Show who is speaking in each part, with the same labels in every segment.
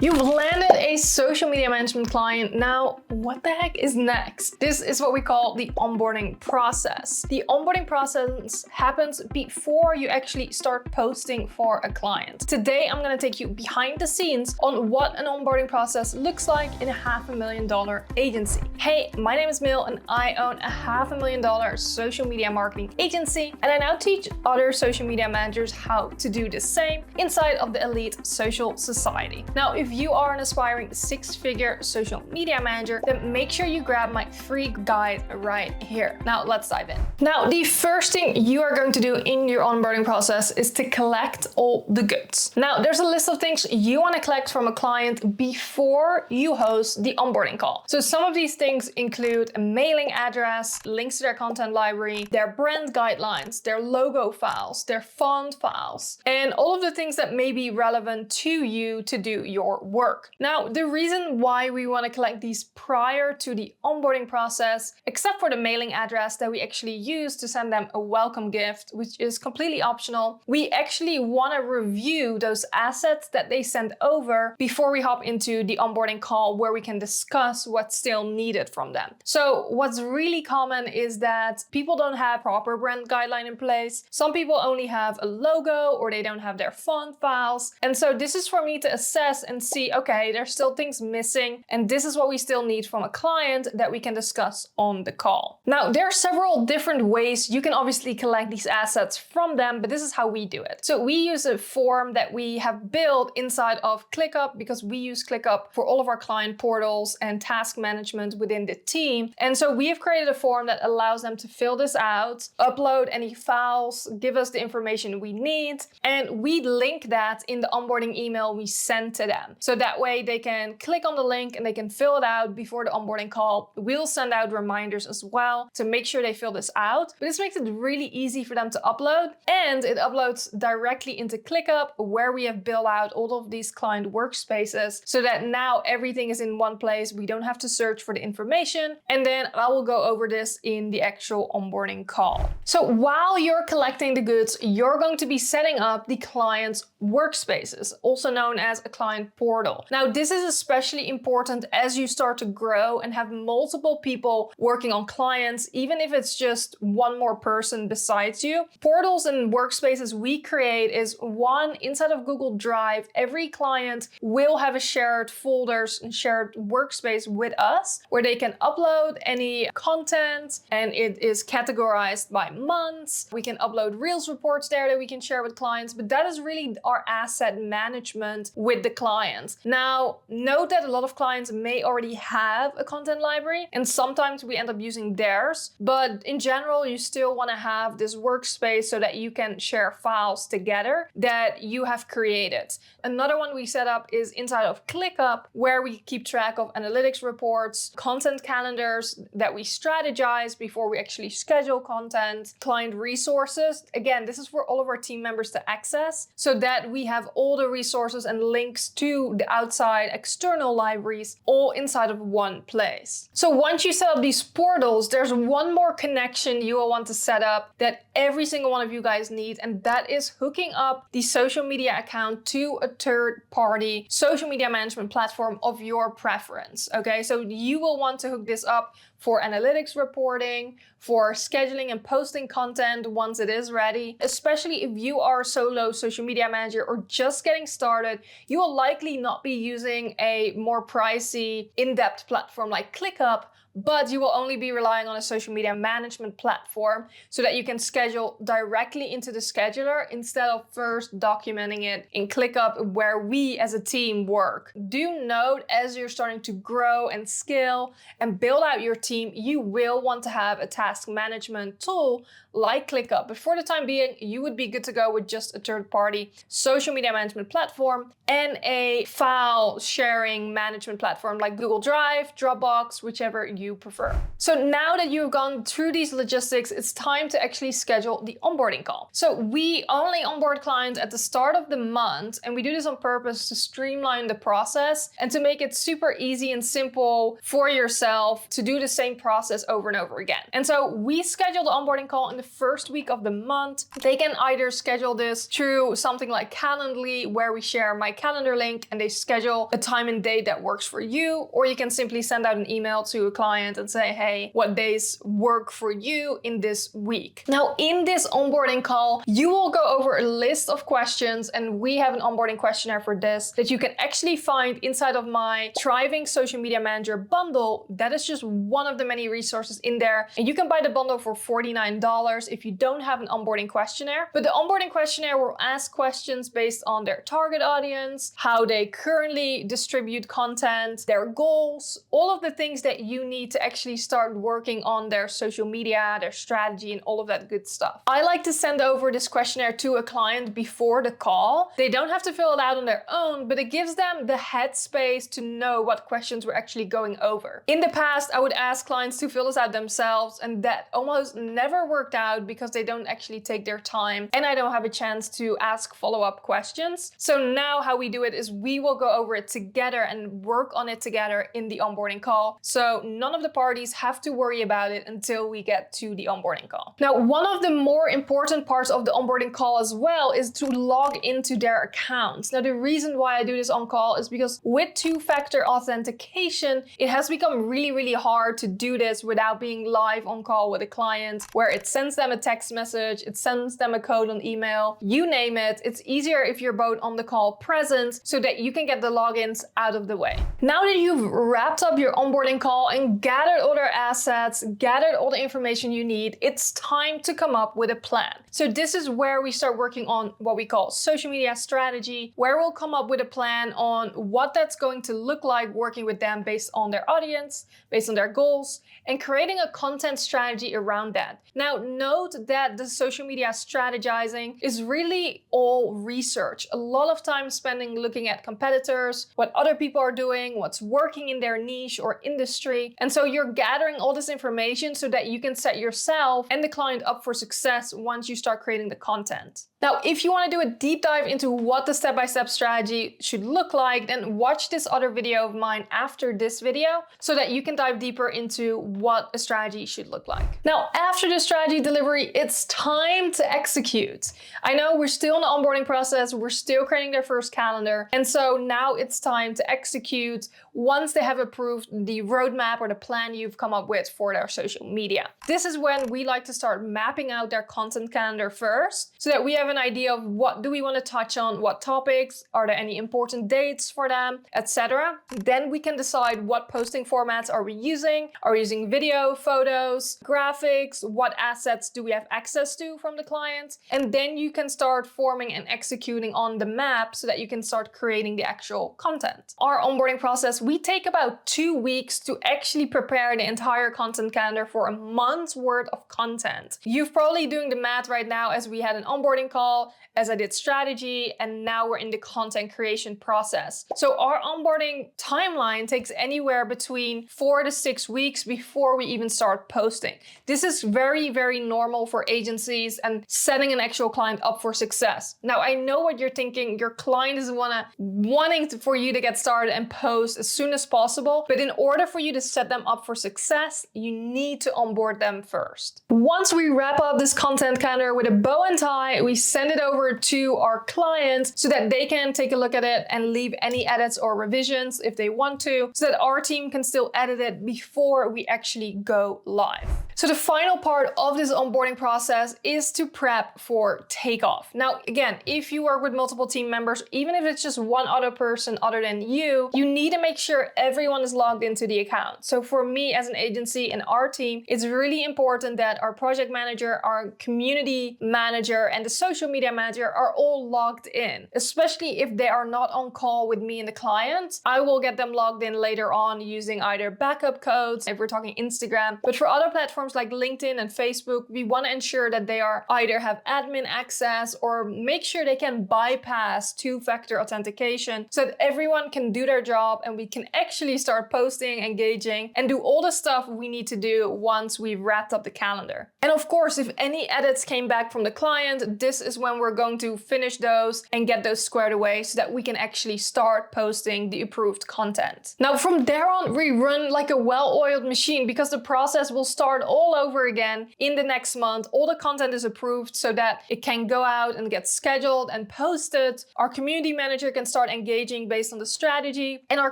Speaker 1: You've landed a social media management client. Now, what the heck is next? This is what we call the onboarding process. The onboarding process happens before you actually start posting for a client. Today, I'm going to take you behind the scenes on what an onboarding process looks like in a $500,000 agency. Hey, my name is Mil and I own a $500,000 social media marketing agency, and I now teach other social media managers how to do the same inside of the elite social society. Now, if you are an aspiring six-figure social media manager, then make sure you grab my free guide right here. Now let's dive in. Now, the first thing you are going to do in your onboarding process is to collect all the goods. Now, there's a list of things you want to collect from a client before you host the onboarding call. So some of these things include a mailing address, links to their content library, their brand guidelines, their logo files, their font files, and all of the things that may be relevant to you to do your work. Now, the reason why we want to collect these prior to the onboarding process, except for the mailing address that we actually use to send them a welcome gift, which is completely optional, we actually want to review those assets that they send over before we hop into the onboarding call where we can discuss what's still needed from them. So what's really common is that people don't have proper brand guideline in place. Some people only have a logo or they don't have their font files. And so this is for me to assess and see, okay, there's still things missing, and this is what we still need from a client that we can discuss on the call. Now, there are several different ways you can obviously collect these assets from them, but this is how we do it. So we use a form that we have built inside of ClickUp because we use ClickUp for all of our client portals and task management within the team. And so we have created a form that allows them to fill this out, upload any files, give us the information we need, and we link that in the onboarding email we send to them. So that way they can click on the link and they can fill it out before the onboarding call. We'll send out reminders as well to make sure they fill this out. But this makes it really easy for them to upload, and it uploads directly into ClickUp where we have built out all of these client workspaces so that now everything is in one place. We don't have to search for the information. And then I will go over this in the actual onboarding call. So while you're collecting the goods, you're going to be setting up the client's workspaces, also known as a client portal. Now, this is especially important as you start to grow and have multiple people working on clients, even if it's just one more person besides you. Portals and workspaces we create is one inside of Google Drive. Every client will have a shared folders and shared workspace with us where they can upload any content, and it is categorized by months. We can upload Reels reports there that we can share with clients, but that is really our asset management with the client. Now, note that a lot of clients may already have a content library, and sometimes we end up using theirs, but in general, you still want to have this workspace so that you can share files together that you have created. Another one we set up is inside of ClickUp, where we keep track of analytics reports, content calendars that we strategize before we actually schedule content, client resources. Again, this is for all of our team members to access so that we have all the resources and links to the outside external libraries all inside of one place. So once you set up these portals, there's one more connection you will want to set up that every single one of you guys need, and that is hooking up the social media account to a third-party social media management platform of your preference. Okay, so you will want to hook this up for analytics reporting, for scheduling and posting content once it is ready. Especially if you are a solo social media manager or just getting started, you will likely not be using a more pricey, in-depth platform like ClickUp, but you will only be relying on a social media management platform so that you can schedule directly into the scheduler instead of first documenting it in ClickUp where we as a team work. Do note, as you're starting to grow and scale and build out your team, you will want to have a task management tool like ClickUp. But for the time being, you would be good to go with just a third-party social media management platform and a file sharing management platform like Google Drive, Dropbox, whichever you you prefer. So now that you've gone through these logistics, it's time to actually schedule the onboarding call. So we only onboard clients at the start of the month, and we do this on purpose to streamline the process and to make it super easy and simple for yourself to do the same process over and over again. And so we schedule the onboarding call in the first week of the month. They can either schedule this through something like Calendly, where we share my calendar link and they schedule a time and date that works for you, or you can simply send out an email to a client and say, hey, what days work for you in this week? Now, in this onboarding call, you will go over a list of questions, and we have an onboarding questionnaire for this that you can actually find inside of my Thriving Social Media Manager bundle. That is just one of the many resources in there, and you can buy the bundle for $49 if you don't have an onboarding questionnaire. But the onboarding questionnaire will ask questions based on their target audience, how they currently distribute content, their goals, all of the things that you need to actually start working on their social media, their strategy, and all of that good stuff. I like to send over this questionnaire to a client before the call. They don't have to fill it out on their own, but it gives them the headspace to know what questions we're actually going over. In the past, I would ask clients to fill this out themselves, and that almost never worked out because they don't actually take their time and I don't have a chance to ask follow-up questions. So now how we do it is we will go over it together and work on it together in the onboarding call. So none of the parties have to worry about it until we get to the onboarding call. Now, one of the more important parts of the onboarding call as well is to log into their accounts. Now, the reason why I do this on call is because with two-factor authentication, it has become really, really hard to do this without being live on call with a client, where it sends them a text message, it sends them a code on email, you name it. It's easier if you're both on the call present so that you can get the logins out of the way. Now that you've wrapped up your onboarding call and gathered all their assets, gathered all the information you need, it's time to come up with a plan. So this is where we start working on what we call social media strategy, where we'll come up with a plan on what that's going to look like working with them based on their audience, based on their goals, and creating a content strategy around that. Now, note that the social media strategizing is really all research. A lot of time spending looking at competitors, what other people are doing, what's working in their niche or industry. And so you're gathering all this information so that you can set yourself and the client up for success once you start creating the content. Now, if you want to do a deep dive into what the step-by-step strategy should look like, then watch this other video of mine after this video so that you can dive deeper into what a strategy should look like. Now, after the strategy delivery, it's time to execute. I know we're still in the onboarding process, we're still creating their first calendar, and so now it's time to execute once they have approved the roadmap or the plan you've come up with for their social media. This is when we like to start mapping out their content calendar first so that we have an idea of what do we want to touch on, what topics, are there any important dates for them, etc. Then we can decide what posting formats are we using. Are we using video, photos, graphics, what assets do we have access to from the client? And then you can start forming and executing on the map so that you can start creating the actual content. Our onboarding process, we take about 2 weeks to actually prepare the entire content calendar for a month's worth of content. You're probably doing the math right now as we had an onboarding call, as I did strategy, and now we're in the content creation process. So our onboarding timeline takes anywhere between 4 to 6 weeks before we even start posting. This is very, very normal for agencies and setting an actual client up for success. Now, I know what you're thinking. Your client is wanting for you to get started and post as soon as possible. But in order for you to set them up for success, you need to onboard them first. Once we wrap up this content calendar with a bow and tie, we send it over to our clients so that they can take a look at it and leave any edits or revisions if they want to, so that our team can still edit it before we actually go live. So the final part of this onboarding process is to prep for takeoff. Now, again, if you work with multiple team members, even if it's just one other person other than you need to make sure everyone is logged into the account. So for me as an agency and our team, it's really important that our project manager, our community manager, and the social media manager are all logged in, especially if they are not on call with me and the client. I will get them logged in later on using either backup codes, if we're talking Instagram, but for other platforms platforms like LinkedIn and Facebook, we want to ensure that they are either have admin access or make sure they can bypass two-factor authentication so that everyone can do their job and we can actually start posting, engaging, and do all the stuff we need to do once we've wrapped up the calendar. And of course, if any edits came back from the client, this is when we're going to finish those and get those squared away so that we can actually start posting the approved content. Now, from there on, we run like a well-oiled machine because the process will start all over again in the next month. All the content is approved so that it can go out and get scheduled and posted. Our community manager can start engaging based on the strategy, and our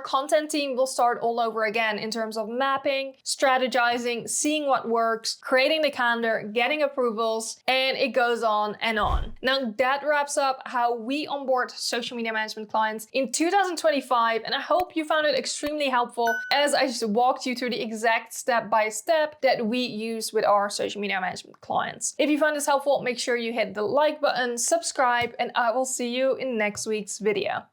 Speaker 1: content team will start all over again in terms of mapping, strategizing, seeing what works, creating the calendar, getting approvals, and it goes on and on. Now that wraps up how we onboard social media management clients in 2025, and I hope you found it extremely helpful as I just walked you through the exact step-by-step that we use with our social media management clients. If you found this helpful, make sure you hit the like button, subscribe, and I will see you in next week's video.